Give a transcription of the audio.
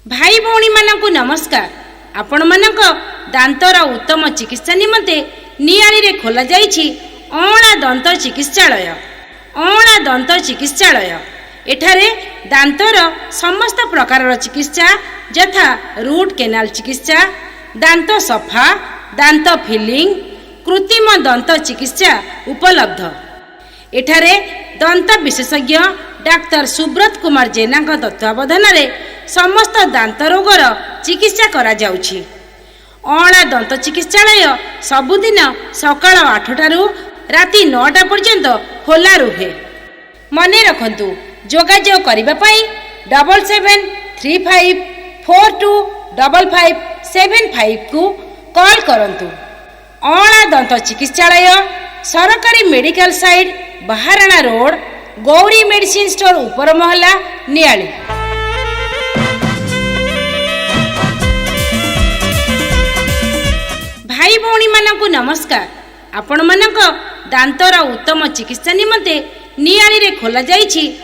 भाई भौणी मानकु नमस्कार। आपण मानक दांतर उत्तम चिकित्सा निमंते नियाली रे खोला जाइछि अणा दंत चिकित्सालय। अणा दंत चिकित्सालय एठारे दांतर समस्त प्रकार चिकित्सा यथा रूट केनाल चिकित्सा, दांत सफा, दांत फिलिंग, कृत्रिम दंत चिकित्सा उपलब्ध। एठारे दंत विशेषज्ञ डाक्टर सुब्रत कुमार जेना तत्वावधान रे समस्त दांत रोगर चिकित्सा करा जाउछि। अणा दंत चिकित्सालय सबुदिन सकाळ 8टारू राति 9टा पर्यंत खोला रुहे। मने रखंतु जोगाजोग करिबा पई 7735425575 को कॉल करंतु। अणा दंत चिकित्सालय सरकारी मेडिकल साइड बाहाराणा रोड, गौरी मेडिसिन स्टोर ऊपर महला, नियाली। भाई भौणी मानकु नमस्कार। आपण मानक दांतर उत्तम चिकित्सा निमंते नियाली रे खोला जाइछि